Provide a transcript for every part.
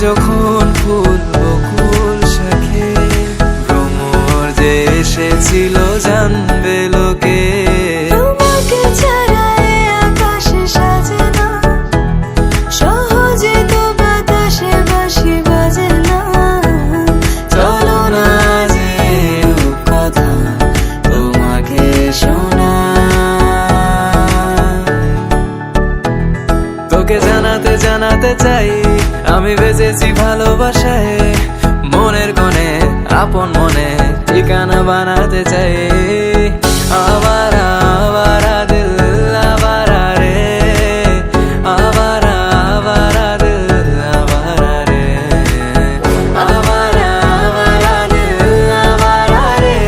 যখন ফুল বকুল শাখে ভ্রমর যে এসেছিল জানবে লোকে। তোমাকে ছাড়া এ আকাশে সাজে না, সহজে তো বাতাসে বাঁশি বাজে না। চলো না যে কথা তোমাকে শোনা, তোকে জানাতে জানাতে চাই আমি বেঁচেছি ভালোবাসায়। মনের কোণে আপন মনে ঠিকানা বানাতে চাই। আবারা আবারা দিল আবারা রে, আবারা আবারা দিল আবারা রে, আবারা আবারা দিল আবারা রে,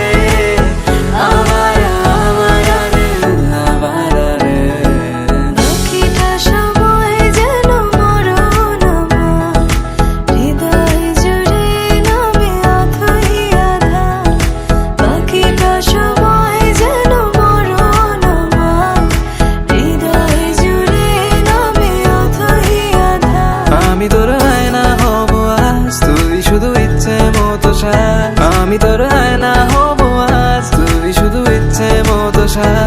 আবারা আবারা দিল আবারা রে। বাকিটা সময় যেন মরণ আমার, হৃদয় জুড়ে নামে অথই আধার। বাকিটা সময় যেন মরণ আমার, হৃদয় জুড়ে নামে অথই আধার। আমি তোর আয়না হব আজ, তুই শুধু ইচ্ছে মতো সাজ। আমি তোর আয়না হব আজ, তুই শুধু ইচ্ছে মতো সাজ।